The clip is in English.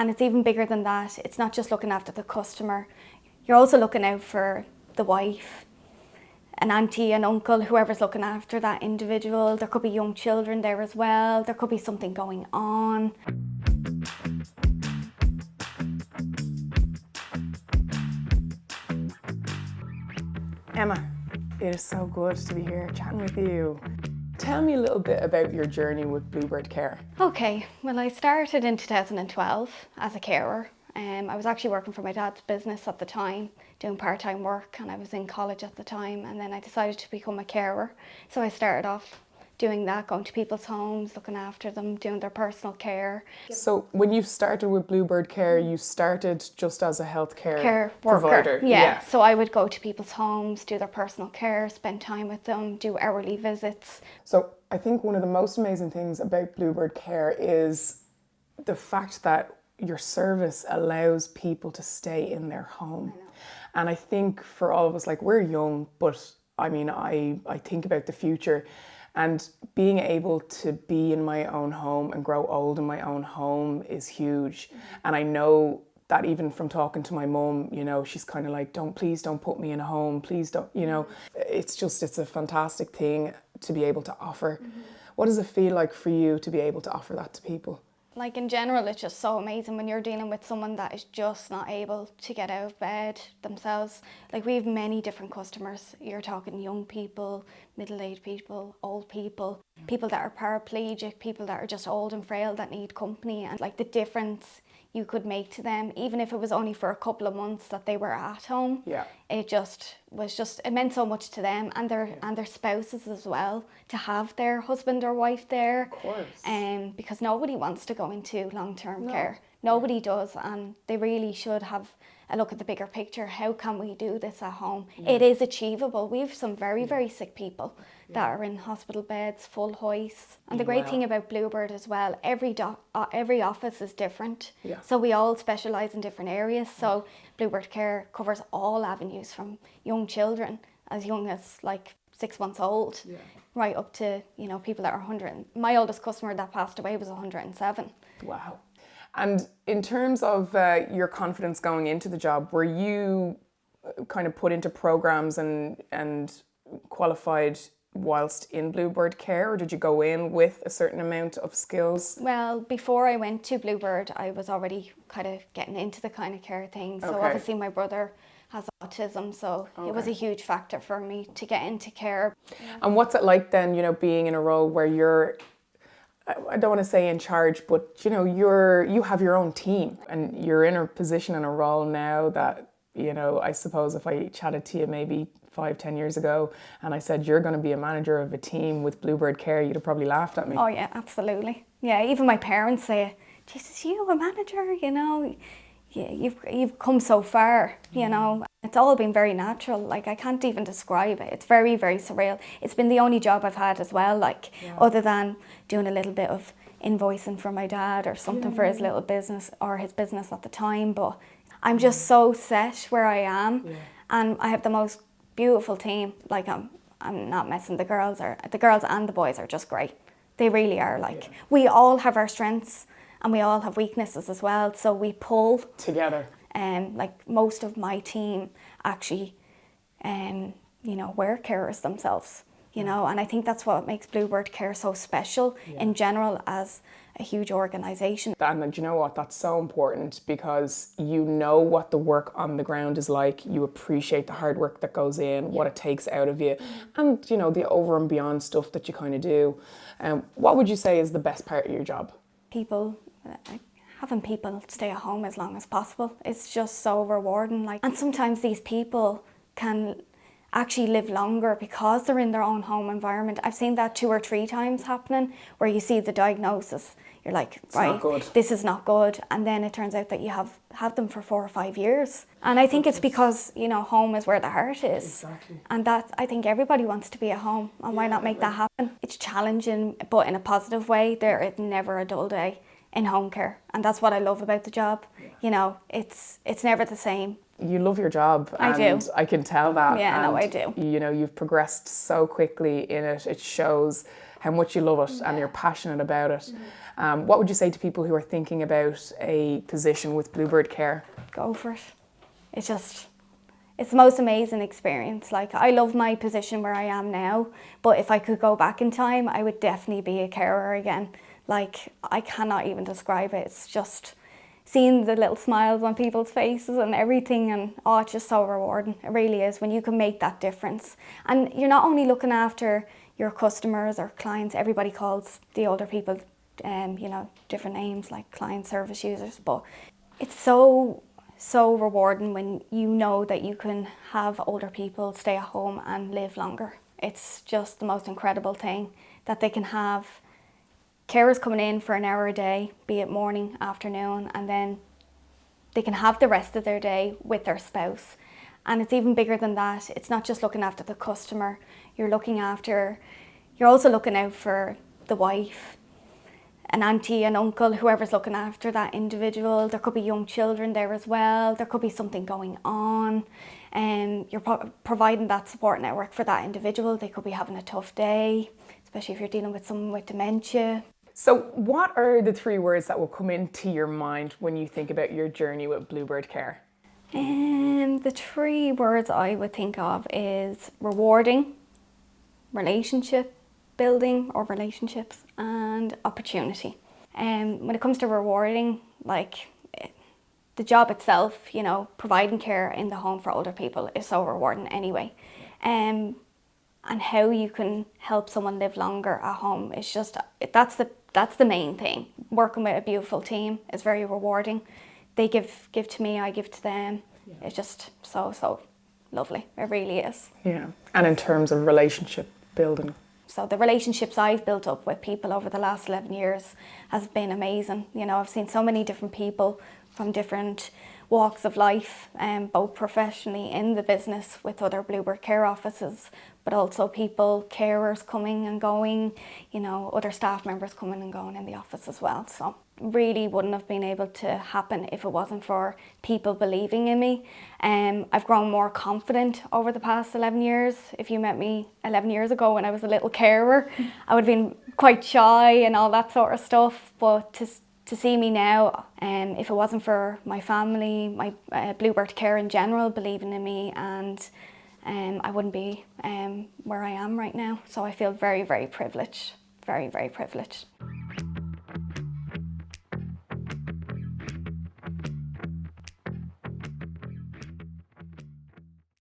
And it's even bigger than that. It's not just looking after the customer. You're also looking out for the wife, an auntie, an uncle, whoever's looking after that individual. There could be young children there as well. There could be something going on. Emma, it is so good to be here chatting with you. Tell me a little bit about your journey with Bluebird Care. Okay, well, I started in 2012 as a carer. I was actually working for my dad's business at the time, doing part-time work, and I was in college at the time, and then I decided to become a carer. So I started off doing that, going to people's homes, looking after them, doing their personal care. So when you started with Bluebird Care, you started just as a healthcare worker. provider? Yeah, so I would go to people's homes, do their personal care, spend time with them, do hourly visits. So I think one of the most amazing things about Bluebird Care is the fact that your service allows people to stay in their home. And I think for all of us, like, we're young, but I mean, I think about the future, and being able to be in my own home and grow old in my own home is huge. And I know that even from talking to my mum, you know, she's kind of like, please don't put me in a home, please don't, you know. It's a fantastic thing to be able to offer. What does it feel like for you to be able to offer that to people? Like, in general, it's just so amazing when you're dealing with someone that is just not able to get out of bed themselves. Like, we have many different customers. You're talking young people, middle-aged people, old people, people that are paraplegic, people that are just old and frail that need company, and like the difference you could make to them, even if it was only for a couple of months that they were at home. Yeah. It meant so much to them and their spouses as well, to have their husband or wife there. Of course. Because nobody wants to go into long-term care. Nobody does, and they really should have a look at the bigger picture. How can we do this at home? It is achievable. We have some very, very sick people that are in hospital beds, full hoists. And the great thing about Bluebird as well, every office is different. Yeah. So we all specialise in different areas. So Bluebird Care covers all avenues, from young children as young as like 6 months old, right up to, you know, people that are 100. My oldest customer that passed away was 107. Wow. And in terms of your confidence going into the job, were you kind of put into programs and qualified whilst in Bluebird Care, or did you go in with a certain amount of skills? Well, before I went to Bluebird, I was already kind of getting into the kind of care thing. So obviously my brother has autism, so it was a huge factor for me to get into care. And what's it like then, you know, being in a role where you're, I don't want to say in charge, but you know, you have your own team, and you're in a position and a role now that, you know, I suppose if I chatted to you maybe 5-10 years ago and I said you're going to be a manager of a team with Bluebird Care, you'd have probably laughed at me. Oh yeah, absolutely. Yeah, even my parents say, Jesus, you a manager, you know, you've come so far, you know. It's all been very natural. Like, I can't even describe it. It's very, very surreal. It's been the only job I've had as well, like, other than doing a little bit of invoicing for my dad or something for his little business, or his business at the time. But I'm just so set where I am, and I have the most beautiful team. Like, I'm not messing. The girls and the boys are just great. They really are. Like, we all have our strengths and we all have weaknesses as well, so we pull together. Like, most of my team actually, you know, were carers themselves, you know, and I think that's what makes Bluebird Care so special in general as a huge organisation. And you know what, that's so important, because you know what the work on the ground is like, you appreciate the hard work that goes in, what it takes out of you, and you know, the over and beyond stuff that you kind of do. What would you say is the best part of your job? People, having people stay at home as long as possible, it's just so rewarding. Like, and sometimes these people can actually live longer because they're in their own home environment. I've seen that 2 or 3 times happening, where you see the diagnosis, you're like, right, this is not good, and then it turns out that you have them for 4 or 5 years. And I think it's because, you know, home is where the heart is. Exactly. And that, I think everybody wants to be at home, and why not make that happen? It's challenging, but in a positive way. There is never a dull day in home care, and that's what I love about the job. You know, it's never the same. You love your job. I do. And I can tell that. Yeah, and, no, I do. You know, you've progressed so quickly in it. It shows how much you love it and you're passionate about it. What would you say to people who are thinking about a position with Bluebird Care? Go for it. It's the most amazing experience. Like, I love my position where I am now, but if I could go back in time, I would definitely be a carer again. Like, I cannot even describe it. It's just seeing the little smiles on people's faces and everything, and oh, it's just so rewarding. It really is, when you can make that difference. And you're not only looking after your customers or clients, everybody calls the older people you know, different names like client service users, but it's so rewarding when you know that you can have older people stay at home and live longer. It's just the most incredible thing that they can have carers coming in for an hour a day, be it morning, afternoon, and then they can have the rest of their day with their spouse. And it's even bigger than that. It's not just looking after the customer, you're also looking out for the wife, an auntie, an uncle, whoever's looking after that individual. There could be young children there as well. There could be something going on, and you're providing that support network for that individual. They could be having a tough day, especially if you're dealing with someone with dementia. So what are the 3 words that will come into your mind when you think about your journey with Bluebird Care? The 3 words I would think of is rewarding, relationship building or relationships, and opportunity. When it comes to rewarding, like the job itself, you know, providing care in the home for older people is so rewarding anyway. And how you can help someone live longer at home is just, that's the main thing. Working with a beautiful team is very rewarding. They give to me, I give to them. Yeah. It's just so lovely. It really is. Yeah. And in terms of relationship building? So the relationships I've built up with people over the last 11 years has been amazing. You know, I've seen so many different people from different walks of life, both professionally in the business with other Bluebird Care offices, but also people, carers coming and going, you know, other staff members coming and going in the office as well. So really wouldn't have been able to happen if it wasn't for people believing in me. I've grown more confident over the past 11 years. If you met me 11 years ago when I was a little carer, I would have been quite shy and all that sort of stuff. But to see me now, if it wasn't for my family, my Bluebird Care in general believing in me, and I wouldn't be where I am right now. So I feel very, very privileged, very, very privileged.